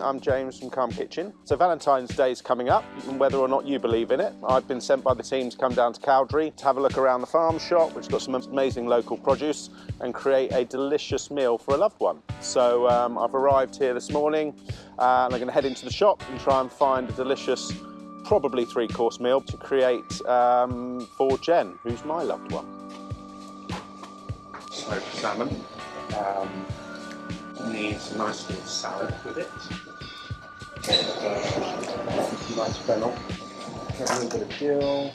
I'm James from Kalm Kitchen. So Valentine's Day is coming up, and whether or not you believe in it, I've been sent by the team to come down to Cowdray to have a look around the farm shop, which has got some amazing local produce, and create a delicious meal for a loved one. So I've arrived here this morning, and I'm going to head into the shop and try and find a delicious, probably 3-course meal to create for Jen, who's my loved one. Smoked salmon. Needs a nice little salad with it. Nice fennel. A little bit of dill,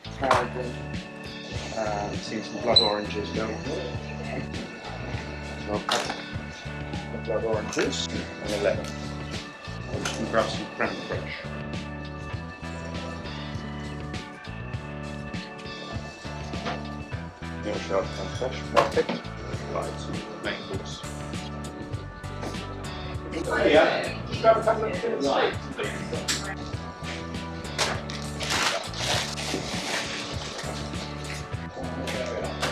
tarragon, and see some blood oranges going here. So I'll cut the blood oranges and a lemon. I'm just going to grab some creme fraiche. Milk sharp creme fraiche, perfect. Right, some main course. Oh yeah, just grab a couple of bits. Right.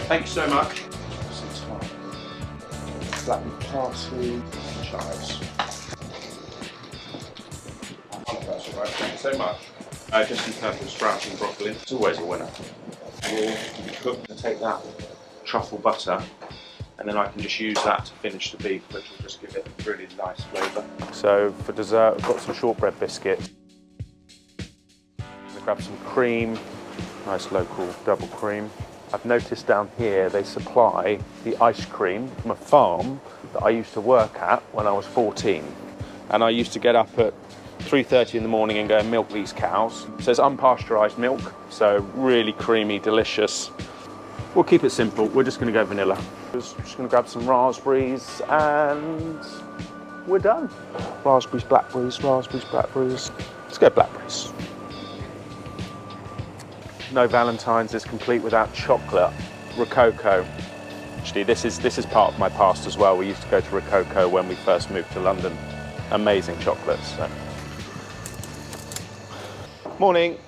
Thank you so much. Some thyme, black parsley, chives. That's alright, thank you so much. Just some purple sprouts and broccoli. It's always a winner. We'll cook and take that truffle butter, and then I can just use that to finish the beef, which will just give it a really nice flavour. So for dessert, I've got some shortbread biscuits. I'm going to grab some cream, nice local double cream. I've noticed down here they supply the ice cream from a farm that I used to work at when I was 14. And I used to get up at 3:30 in the morning and go and milk these cows. So it's unpasteurised milk, so really creamy, delicious. We'll keep it simple, we're just going to go vanilla. Just going to grab some raspberries and we're done. Raspberries, blackberries, raspberries, blackberries. Let's go blackberries. No Valentine's is complete without chocolate. Rococo. Actually, this is part of my past as well. We used to go to Rococo when we first moved to London. Amazing chocolates. So. Morning.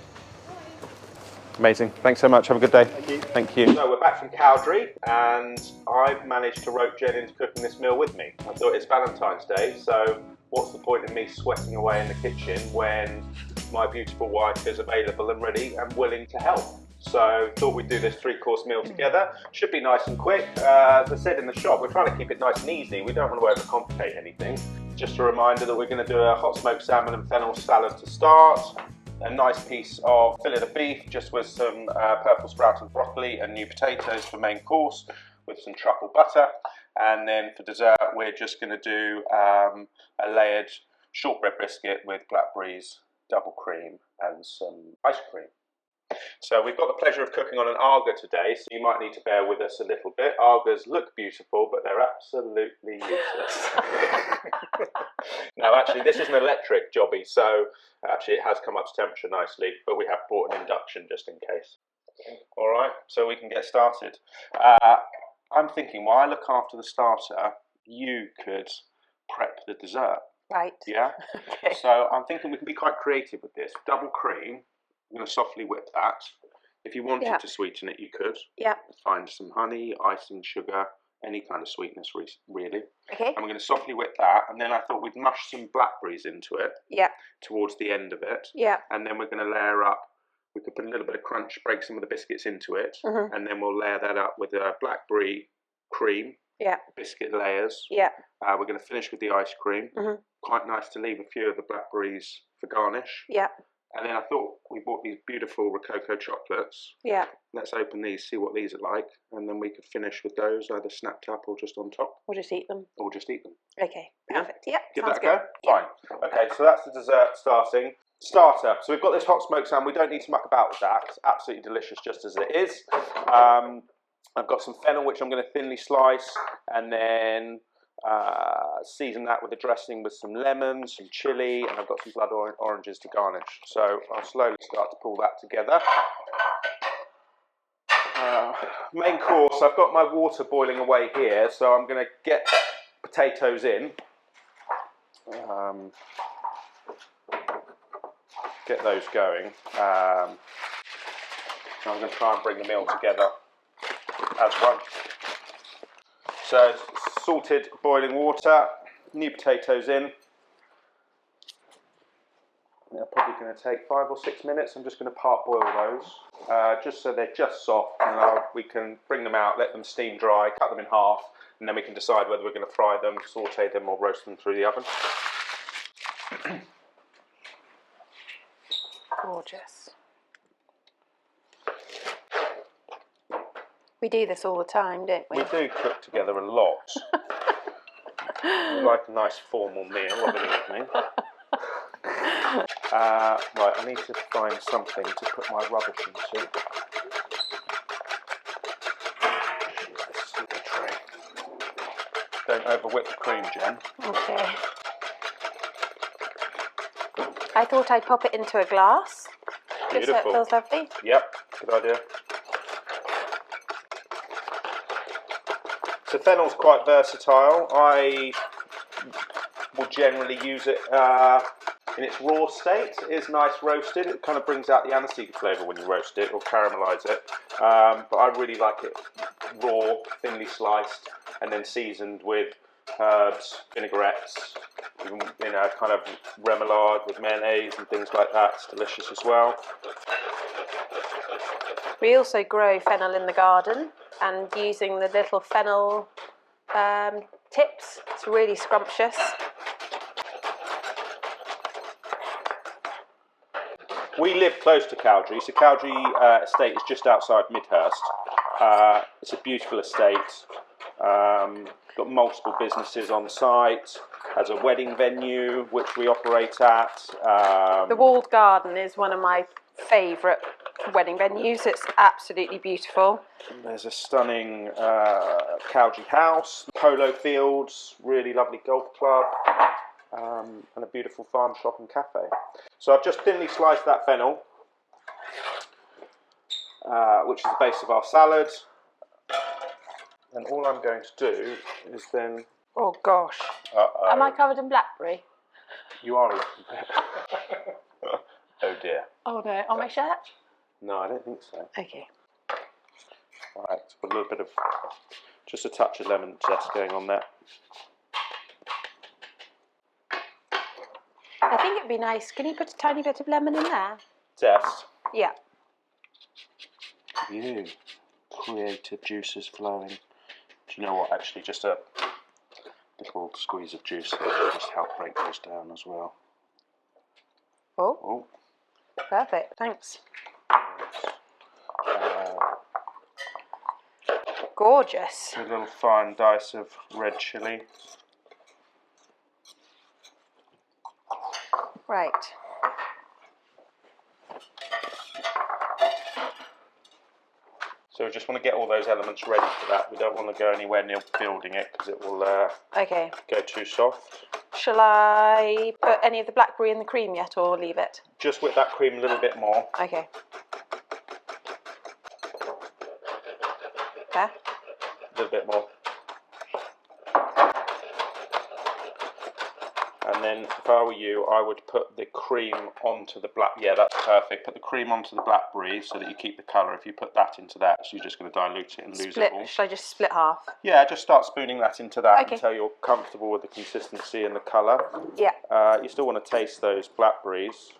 Amazing. Thanks so much. Have a good day. Thank you. Thank you. So we're back from Cowdray, and I've managed to rope Jen into cooking this meal with me. I thought it's Valentine's Day, so what's the point in me sweating away in the kitchen when my beautiful wife is available and ready and willing to help? So thought we'd do this 3-course meal together. Should be nice and quick. As I said in the shop, we're trying to keep it nice and easy. We don't want to overcomplicate anything. Just a reminder that we're going to do a hot smoked salmon and fennel salad to start. A nice piece of fillet of beef, just with some purple sprout and broccoli and new potatoes for main course, with some truffle butter. And then for dessert, we're just going to do a layered shortbread biscuit with blackberries, double cream, and some ice cream. So we've got the pleasure of cooking on an Arga today, so you might need to bear with us a little bit. Argas look beautiful, but they're absolutely useless. Now actually this is an electric jobby, so actually it has come up to temperature nicely, but we have bought an induction just in case. Alright, so we can get started. I'm thinking while I look after the starter, you could prep the dessert. Right. Yeah? Okay. So I'm thinking we can be quite creative with this. Double cream. I'm going to softly whip that. If you wanted to sweeten it, you could. Yeah. Find some honey, icing sugar, any kind of sweetness, really. Okay. I'm going to softly whip that, and then I thought we'd mush some blackberries into it. Yeah. Towards the end of it. Yeah. And then we're going to layer up. We could put a little bit of crunch, break some of the biscuits into it, and then we'll layer that up with a blackberry cream. Yeah. Biscuit layers. Yeah. We're going to finish with the ice cream. Quite nice to leave a few of the blackberries for garnish. Yeah. And then I thought we bought these beautiful Rococo chocolates. Yeah. Let's open these, see what these are like, and then we could finish with those either snapped up or just on top. Or just eat them. Or just eat them. Okay, perfect. Yeah. Give that a go? Fine. Okay, so that's the dessert starting. Starter. So we've got this hot smoked salmon. We don't need to muck about with that. It's absolutely delicious just as it is. I've got some fennel, which I'm going to thinly slice, and then season that with a dressing with some lemon, some chilli, and I've got some blood oranges to garnish. So I'll slowly start to pull that together. Main course, I've got my water boiling away here, so I'm going to get potatoes in. Get those going. I'm going to try and bring the meal together as one. So salted boiling water, new potatoes in, probably going to take 5 or 6 minutes. I'm just going to part boil those, just so they're just soft, and we can bring them out, let them steam dry, cut them in half, and then we can decide whether we're going to fry them, saute them, or roast them through the oven. Gorgeous. We do this all the time, don't we? We do cook together a lot. We like a nice formal meal of an evening. Right, I need to find something to put my rubbish into. Don't overwhip the cream, Jen. Okay. I thought I'd pop it into a glass. Beautiful. Just so it feels lovely. Yep, good idea. So fennel's quite versatile. I will generally use it in its raw state. It is nice roasted. It kind of brings out the aniseed flavour when you roast it or caramelise it. But I really like it raw, thinly sliced, and then seasoned with herbs, vinaigrettes, kind of remoulade with mayonnaise and things like that. It's delicious as well. We also grow fennel in the garden, and using the little fennel tips, it's really scrumptious. We live close to Cowdray, so Cowdray Estate is just outside Middlehurst. It's a beautiful estate. Got multiple businesses on site. Has a wedding venue which we operate at. The walled garden is one of my favourite wedding venues. It's absolutely beautiful. There's a stunning Cowdray house, polo fields, really lovely golf club, and a beautiful farm shop and cafe. So I've just thinly sliced that fennel, which is the base of our salad. And all I'm going to do is then... Oh gosh. Uh-oh. Am I covered in blackberry? You are a little bit. Oh dear. Oh no, on my shirt? No, I don't think so. Okay. Alright, so a little bit of... just a touch of lemon zest going on there. I think it'd be nice. Can you put a tiny bit of lemon in there? Zest. Yeah. You. Creative juices flowing. Do you know what? Actually, just a little squeeze of juice here will just help break those down as well. Oh. Perfect. Thanks. Gorgeous. A little fine dice of red chilli. Right. So we just want to get all those elements ready for that. We don't want to go anywhere near building it because it will Okay. go too soft. Shall I put any of the blackberry in the cream yet, or leave it? Just whip that cream a little bit more. Okay. There? A little bit more. And then, if I were you, I would put the cream onto the black... Yeah, that's perfect. Put the cream onto the blackberry so that you keep the colour. If you put that into that, so you're just going to dilute it and lose it all. Shall I just split half? Yeah, just start spooning that into that Okay. until you're comfortable with the consistency and the colour. Yeah. You still want to taste those blackberries.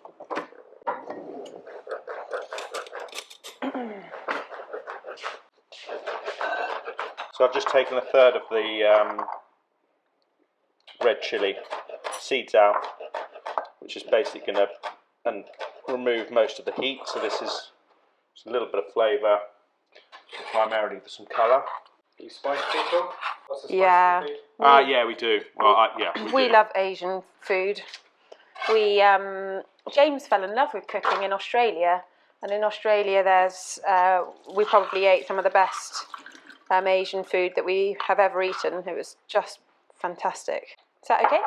So I've just taken a third of the red chilli seeds out, which is basically going to remove most of the heat. So this is just a little bit of flavour, primarily for some colour. Do you spice people? What's the spice Yeah. yeah, we do. Well, We do. love Asian food. James fell in love with cooking in Australia, and in Australia we probably ate some of the best Asian food that we have ever eaten. It was just fantastic. Is that okay?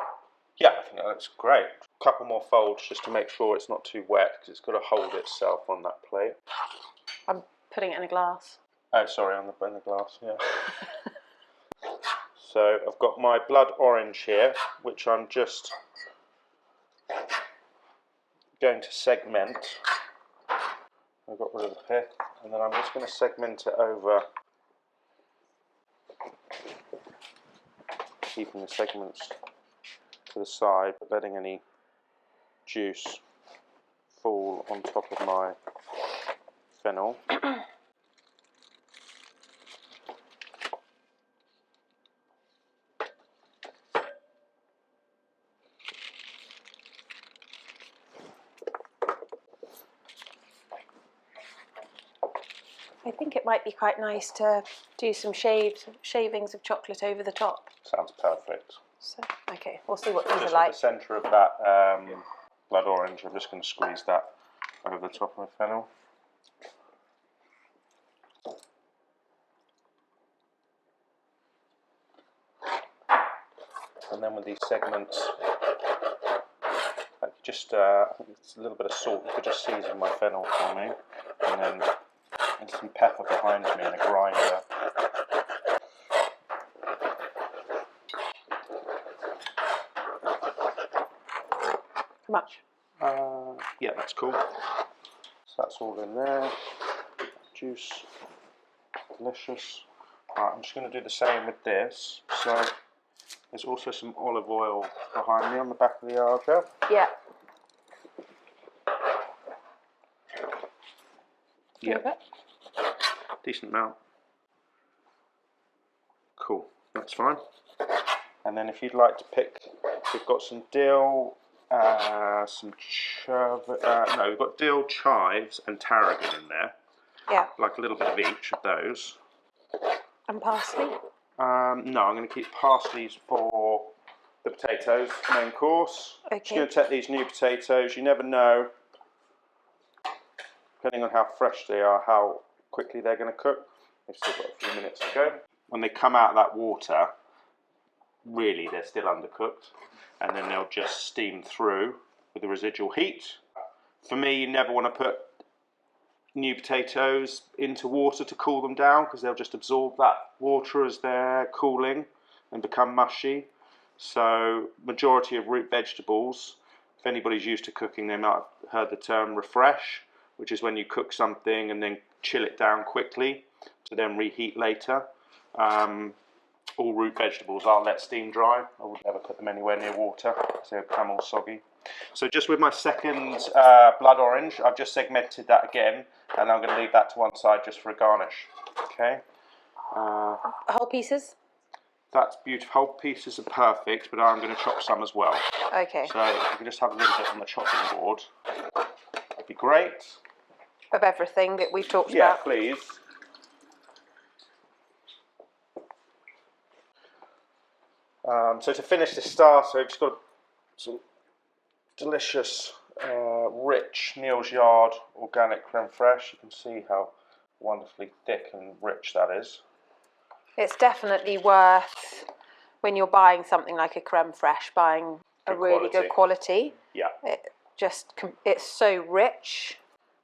Yeah, I think that looks great. A couple more folds just to make sure it's not too wet, because it's got to hold itself on that plate. I'm putting it in a glass. Oh, sorry, in the glass, yeah. So I've got my blood orange here, which I'm just going to segment. I've got rid of the pith, and then I'm just going to segment it over, keeping the segments to the side, but letting any juice fall on top of my fennel. I think it might be quite nice to do some shavings of chocolate over the top. Sounds perfect. So, okay, we'll see what these Just are like. the centre of that blood orange, I'm just going to squeeze that over the top of my fennel. And then with these segments, I think it's a little bit of salt. You could just season my fennel for me, and then some pepper behind me in a grinder. How much? Yeah, that's cool. So that's all in there. Juice, delicious. Right, I'm just going to do the same with this. So there's also some olive oil behind me on the back of the Argo. Yeah. Yeah. Decent amount. Cool, that's fine. And then if you'd like to pick, we've got some dill, we've got dill, chives and tarragon in there. Yeah. Like a little bit of each of those. And parsley? No, I'm going to keep parsleys for the potatoes, main course. Okay. Just going to take these new potatoes. You never know, depending on how fresh they are, how quickly they're going to cook. They've still got a few minutes to go. When they come out of that water, really they're still undercooked, and then they'll just steam through with the residual heat. For me, you never want to put new potatoes into water to cool them down, because they'll just absorb that water as they're cooling and become mushy. So majority of root vegetables, if anybody's used to cooking, they might have heard the term refresh, which is when you cook something and then chill it down quickly to then reheat later. All root vegetables I'll let steam dry. I would never put them anywhere near water because they'll become all soggy. So just with my second blood orange, I've just segmented that again, and I'm going to leave that to one side just for a garnish. Okay. Whole pieces? That's beautiful. Whole pieces are perfect, but I'm going to chop some as well. Okay. So if you can just have a little bit on the chopping board, that'd be great. Of everything that we've talked Yeah, about? please. So to finish this starter, I've just got some delicious, rich Neal's Yard organic creme fraiche. You can see how wonderfully thick and rich that is. It's definitely worth, when you're buying something like a creme fraiche, buying a really good quality. Yeah. It's so rich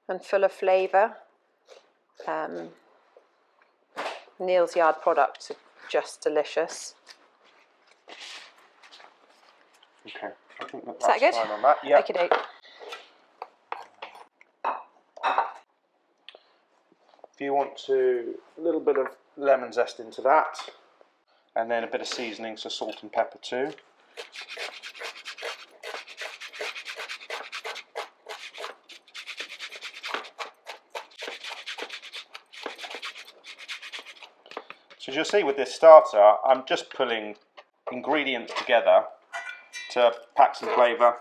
and full of flavour. Neal's Yard products are just delicious. Okay, I think that's that good? fine on that. Yeah. Okey-doke. If you want to, a little bit of lemon zest into that, and then a bit of seasoning, so salt and pepper too. So as you'll see with this starter, I'm just pulling ingredients together to pack some flavour,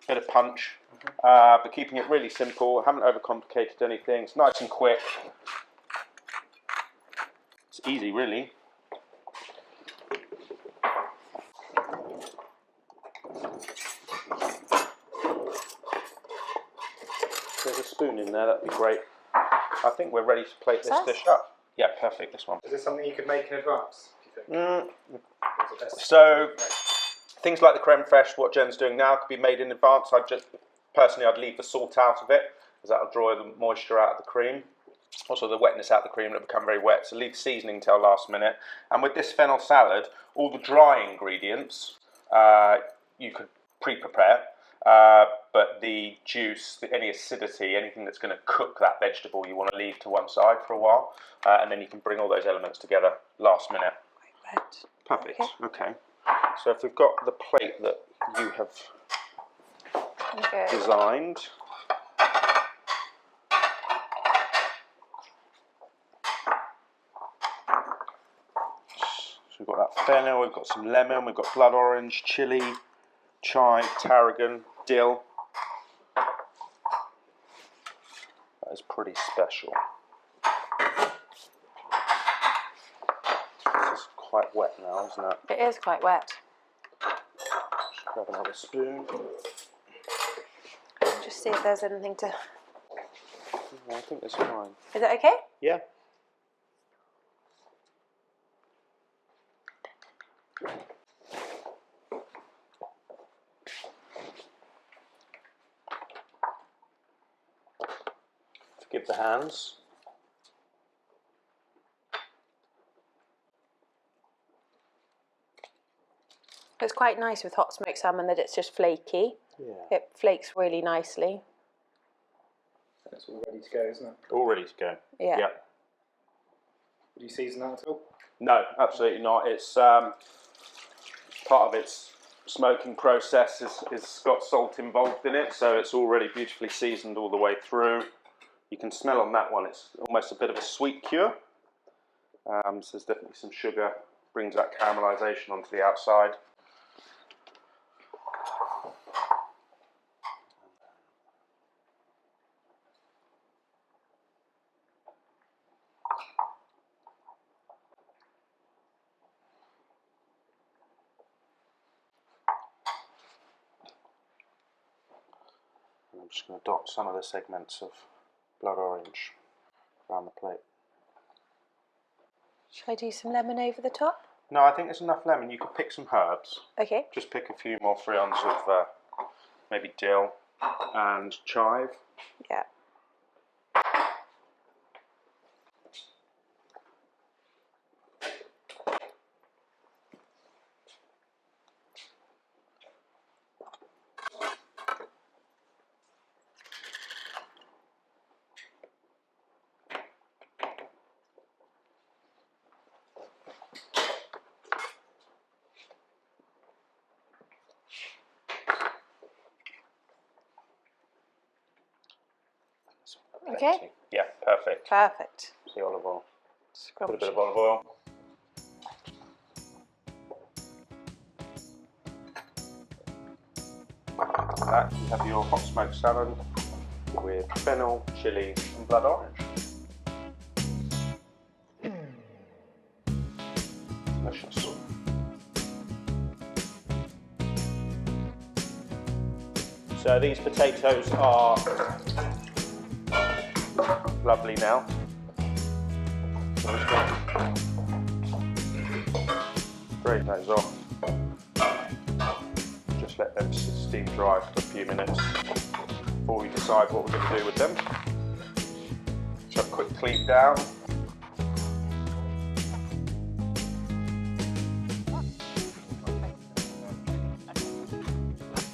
bit of punch, but keeping it really simple. I haven't overcomplicated anything. It's nice and quick. It's easy, really. If there's a spoon in there, that'd be great. I think we're ready to plate this dish up. Yeah, perfect, this one. Is this something you could make in advance, do you think? So, things like the creme fraiche, what Jen's doing now, could be made in advance. I'd leave the salt out of it, because that'll draw the moisture out of the cream. Also the wetness out of the cream, it'll become very wet, so leave seasoning till last minute. And with this fennel salad, all the dry ingredients you could pre-prepare, but the juice, any acidity, anything that's going to cook that vegetable, you want to leave to one side for a while, and then you can bring all those elements together last minute. Right. Perfect. Okay. So if we've got the plate that you have designed, we've got that fennel, we've got some lemon, we've got blood orange, chilli, chive, tarragon, dill. That is pretty special. This is quite wet now, isn't it? It is quite wet. Just grab another spoon. Just see if there's anything to... No, I think it's fine. Is it okay? Yeah. Forgive the hands. It's quite nice with hot smoked salmon that it's just flaky. Yeah. It flakes really nicely. It's all ready to go, isn't it? All ready to go. Yeah. Would you season that at all? No, absolutely not. It's part of its smoking process is got salt involved in it, so it's already beautifully seasoned all the way through. You can smell on that one, it's almost a bit of a sweet cure. So there's definitely some sugar, brings that caramelisation onto the outside. I'm just going to dot some of the segments of blood orange around the plate. Should I do some lemon over the top? No, I think there's enough lemon. You could pick some herbs. Okay. Just pick a few more friands of maybe dill and chive. Yeah. Okay. Yeah, perfect. Perfect. The olive oil. Put a Scrumptious. bit of olive oil. After that, you have your hot smoked salmon with fennel, chilli, and blood orange. Delicious. So these potatoes are lovely now. So I'm just going to grate those off. Just let them steam dry for a few minutes before we decide what we're going to do with them. So a quick clean down.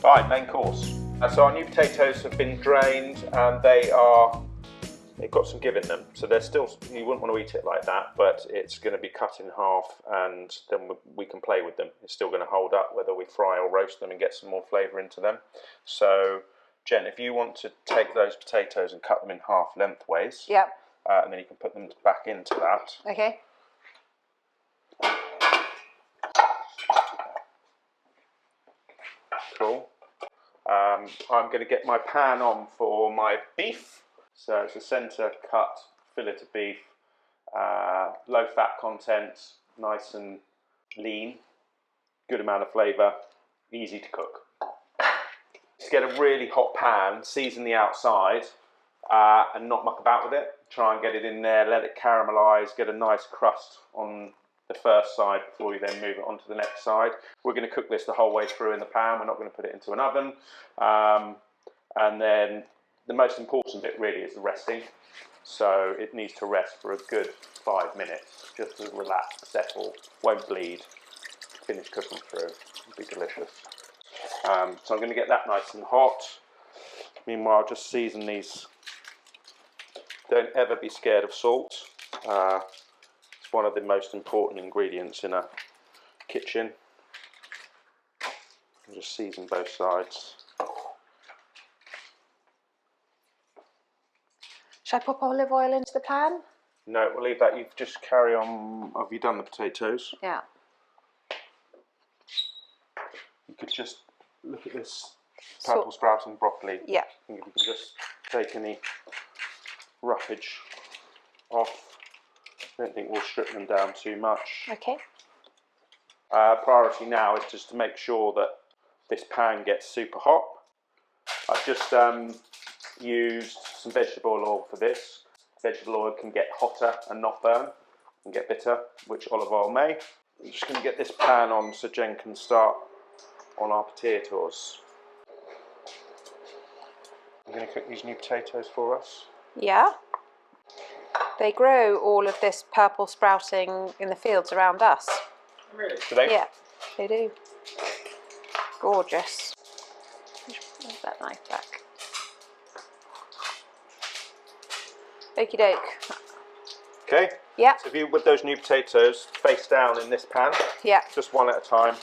Right, main course. So our new potatoes have been drained and they've got some give in them. So they're still, you wouldn't want to eat it like that, but it's going to be cut in half and then we can play with them. It's still going to hold up whether we fry or roast them and get some more flavour into them. So Jen, if you want to take those potatoes and cut them in half lengthways, Yep. And then you can put them back into that. Okay. Cool. I'm going to get my pan on for my beef. So it's a centre cut fillet of beef, low fat content, nice and lean, good amount of flavour, easy to cook. Just get a really hot pan, season the outside and not muck about with it. Try and get it in there, let it caramelise, get a nice crust on the first side before you then move it on to the next side. We're going to cook this the whole way through in the pan, we're not going to put it into an oven. And then the most important bit really is the resting. So it needs to rest for a good 5 minutes, just to relax, settle, won't bleed, finish cooking through, it'll be delicious. So I'm going to get that nice and hot. Meanwhile, just season these. Don't ever be scared of salt. It's one of the most important ingredients in a kitchen. And just season both sides. Should I pop olive oil into the pan? No, we'll leave that. You just carry on. Have you done the potatoes? Yeah. you could just look at this purple sprouting broccoli. Yeah. And if you can just take any roughage off. I don't think we'll strip them down too much. Okay. Priority now is just to make sure that this pan gets super hot. I've just used some vegetable oil for this. Vegetable oil can get hotter and not burn and get bitter, which olive oil may. I'm just going to get this pan on so Jen can start on our potatoes. I'm going to cook these new potatoes for us. Yeah. They grow all of this purple sprouting in the fields around us. Really? Do they? Yeah, they do. Gorgeous. Where's that knife back? Okie doke. Okay. Yeah. So if you, with those new potatoes, face down in this pan, Yeah. just one at a time.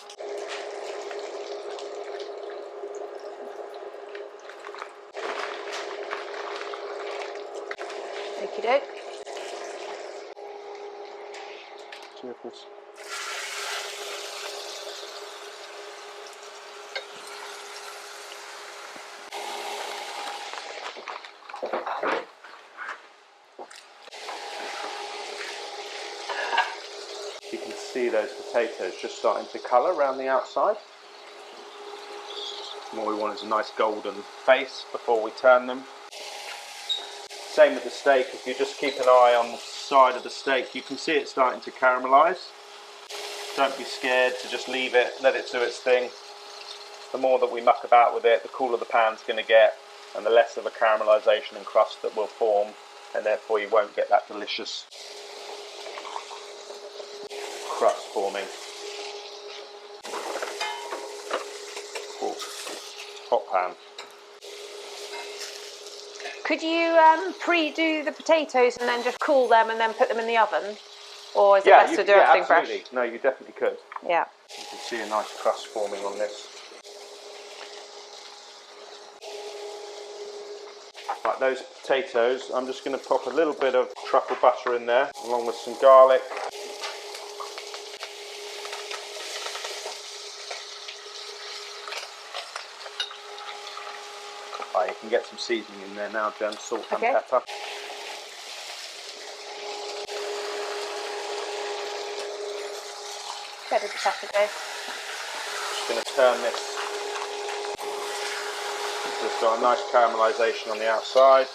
Okie doke. Cheers. You can see those potatoes just starting to colour around the outside. And what we want is a nice golden face before we turn them. Same with the steak, if you just keep an eye on the side of the steak, you can see it starting to caramelise. Don't be scared to just leave it, let it do its thing. The more that we muck about with it, the cooler the pan's going to get, and the less of a caramelisation and crust that will form, and therefore you won't get that delicious crust forming. Ooh, hot pan. Could you pre-do the potatoes and then just cool them and then put them in the oven? Or is it best to do everything absolutely. fresh? No, you definitely could. Yeah. You can see a nice crust forming on this. Right, those potatoes, I'm just going to pop a little bit of truffle butter in there, along with some garlic. Right, you can get some seasoning in there now, Jen, salt and pepper. Where did the pepper go? Just going to turn this. So it's got a nice caramelisation on the outside.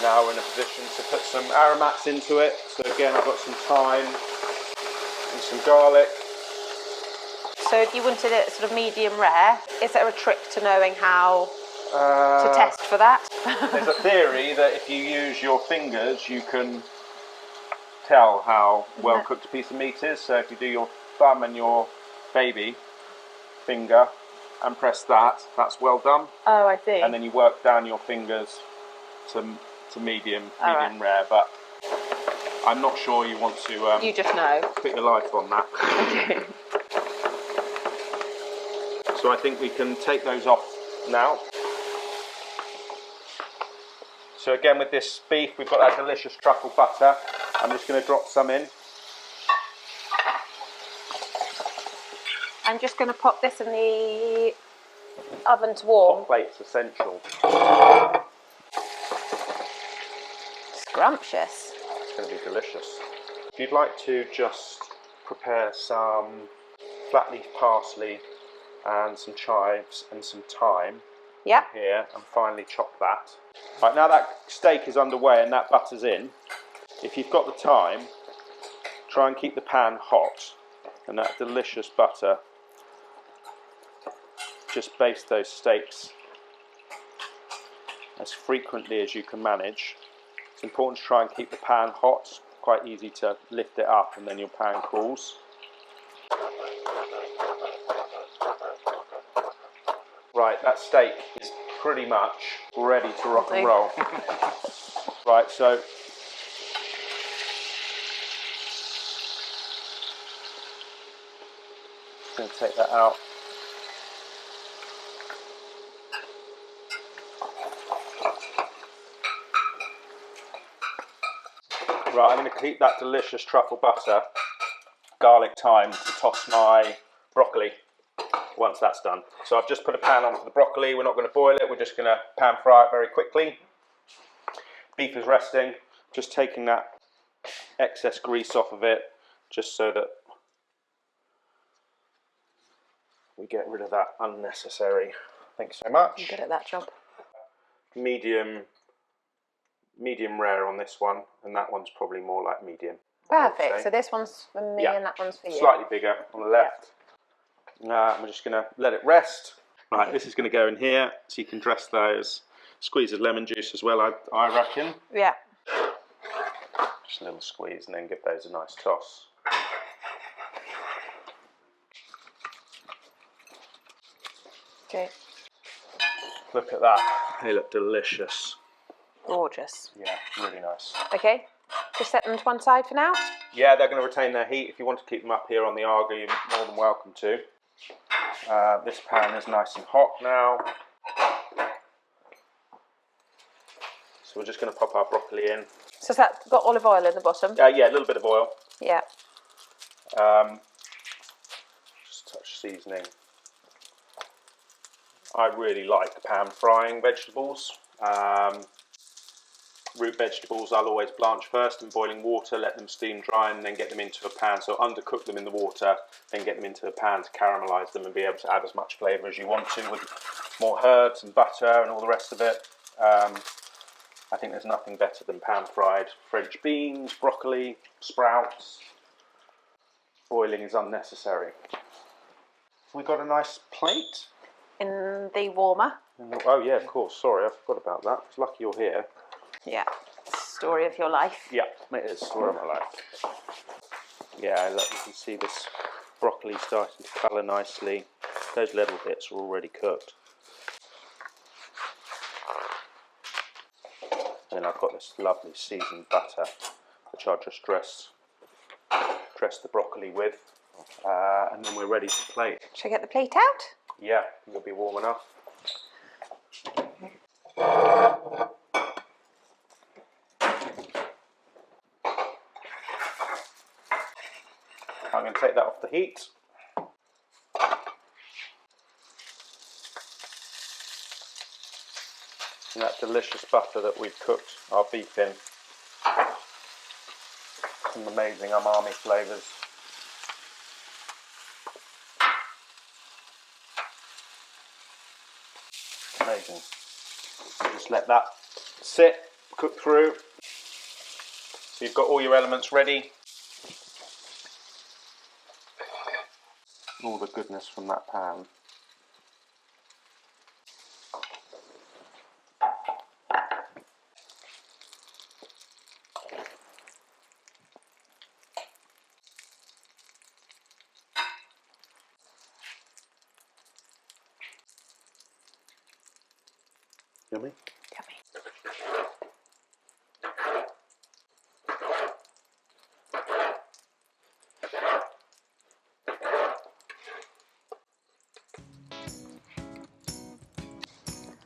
Now we're in a position to put some aromats into it. So again, I've got some thyme and some garlic. So if you wanted it sort of medium rare, is there a trick to knowing how to test for that? There's a theory that if you use your fingers, you can tell how well cooked a piece of meat is. So if you do your thumb and your baby finger and press that, that's well done. Oh, I see. And then you work down your fingers to medium rare. But I'm not sure you want to. You just know. Put your life on that. Okay. So I think we can take those off now. So again, with this beef, we've got that delicious truffle butter. I'm just going to drop some in. I'm just going to pop this in the oven to warm. Hot plate's essential. Scrumptious. It's going to be delicious. If you'd like to just prepare some flat leaf parsley and some chives and some thyme here, and finally chop that. Right, now that steak is underway and that butter's in, if you've got the time, try and keep the pan hot, and that delicious butter, just baste those steaks as frequently as you can manage. It's important to try and keep the pan hot. It's quite easy to lift it up and then your pan cools. Right, that steak is pretty much ready to rock and roll. Right, so just going to take that out. Right, I'm going to keep that delicious truffle butter garlic thyme to toss my broccoli once that's done. So I've just put a pan onto the broccoli. We're not going to boil it, we're just going to pan fry it very quickly. Beef is resting, just taking that excess grease off of it, just so that we get rid of that unnecessary. Thanks so much. I'm good at that job. Medium rare on this one, and that one's probably more like medium. Perfect. So this one's for me and that one's for you. Slightly bigger on the left. I'm just going to let it rest. Right, this is going to go in here, so you can dress those. Squeeze of lemon juice as well, I reckon. Yeah. Just a little squeeze and then give those a nice toss. Okay. Look at that, they look delicious. Gorgeous. Yeah, really nice. Okay, just set them to one side for now. Yeah, they're going to retain their heat. If you want to keep them up here on the Argo, you're more than welcome to. This pan is nice and hot now. So we're just going to pop our broccoli in. So has that got olive oil in the bottom? Yeah, a little bit of oil. Yeah. Just a touch seasoning. I really like pan frying vegetables. Root vegetables I'll always blanch first in boiling water, let them steam dry and then get them into a pan. So undercook them in the water, then get them into a pan to caramelise them and be able to add as much flavour as you want to with more herbs and butter and all the rest of it. I think there's nothing better than pan fried French beans, broccoli, sprouts. Boiling is unnecessary. We got a nice plate. In the warmer. Oh yeah, of course, sorry, I forgot about that. It's lucky you're here. Yeah. Story of your life. Yeah, it is the story of my life. Yeah, look, you can see this broccoli starting to colour nicely. Those little bits are already cooked. And I've got this lovely seasoned butter, which I'll just dress the broccoli with, and then we're ready to plate. Should I get the plate out? Yeah, it'll be warm enough. I'm going to take that off the heat. And that delicious butter that we've cooked our beef in. Some amazing umami flavours. Amazing. Just let that sit, cook through. So you've got all your elements ready. All the goodness from that pan. Yummy? Yummy.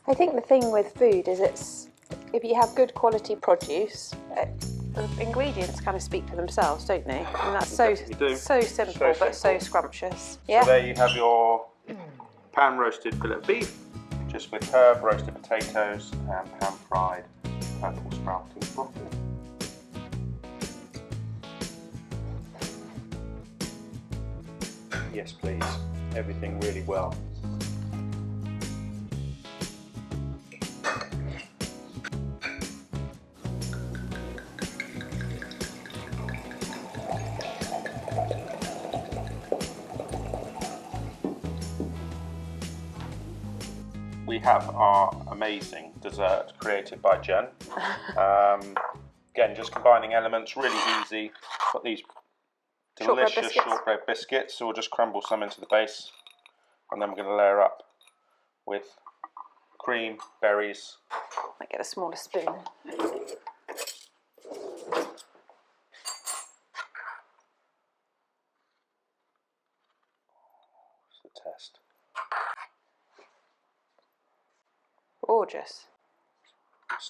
I think the thing with food is if you have good quality produce, the ingredients kind of speak for themselves, don't they? And that's so simple but so scrumptious. Yeah. So there you have your pan roasted fillet of beef, just with herb, roasted potatoes and pan fried purple sprouting broccoli. Yes please, everything really well. We have our amazing dessert created by Jen. Again, just combining elements, really easy. Got these delicious shortbread biscuits, so we'll just crumble some into the base, and then we're going to layer up with cream, berries. Might get a smaller spoon. What's the test? Gorgeous.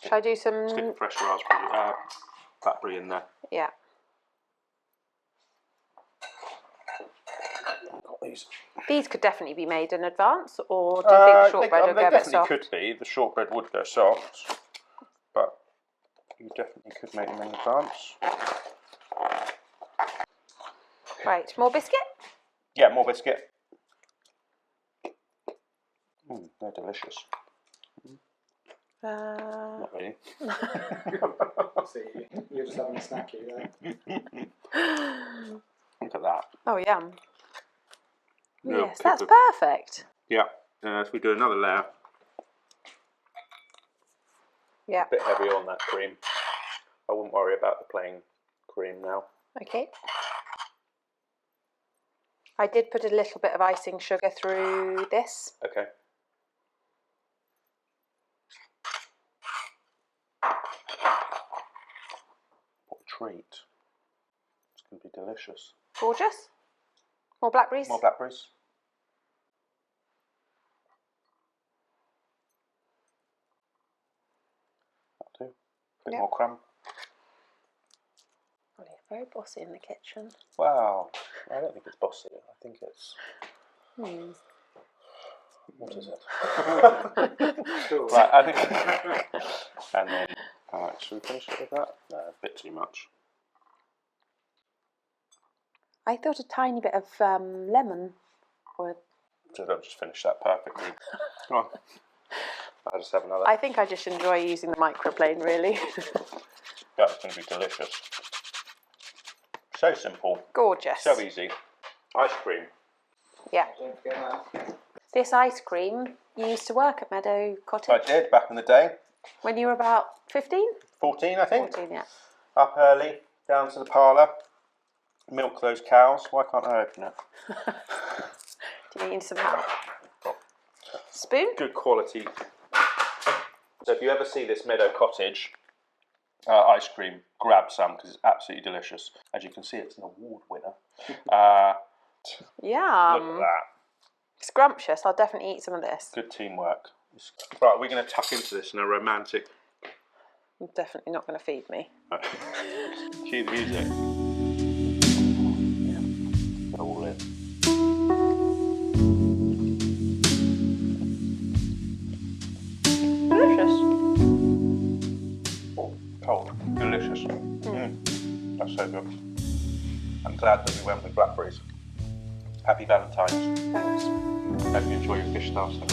Should I do some? Stick a fresh raspberry, Blackberry in there. Yeah. These could definitely be made in advance, or do you think the shortbread will they go a bit definitely soft? could be. The shortbread would go soft, but you definitely could make them in advance. Right, more biscuit? Yeah, more biscuit. They're delicious. Not really. See, you're just having a snacky there. Look at that. Oh, yum. Real Yes, kick that's of- perfect. Yeah. If we do another layer, Yeah, a bit heavier on that cream. I wouldn't worry about the plain cream now. okay. I did put a little bit of icing sugar through this. Okay. What a treat. It's going to be delicious. Gorgeous. More blackberries? More blackberries. That'll do. A bit Yep. more crumb. Oh, you're very bossy in the kitchen. Wow. I don't think it's bossy. I think it's... What is it? Cool. Right, I think... And then... Alright, should we finish it with that? No, a bit too much. I thought a tiny bit of lemon. Or So don't just finish that perfectly. Come on. I'll just have another. I think I just enjoy using the microplane, really. That's going to be delicious. So simple. Gorgeous. So easy. Ice cream. Yeah. Don't forget that. This ice cream, you used to work at Meadow I Cottage did back in the day. when you were about 15? 14, I think. 14, yeah. Up early, down to the parlour. Milk those cows. Why can't I open it? Do you need some help? Spoon? Good quality. So if you ever see this Meadow Cottage ice cream, grab some because it's absolutely delicious. As you can see, it's an award winner. Look at Yum. that. Scrumptious. I'll definitely eat some of this. Good teamwork. Right, we're going to tuck into this in a romantic... You're definitely not going to feed me. Cue the music. Go all in. Delicious. Oh, cold. Delicious. That's so good. I'm glad that we went with blackberries. Happy Valentine's. Thanks. Hope you enjoy your fish last night.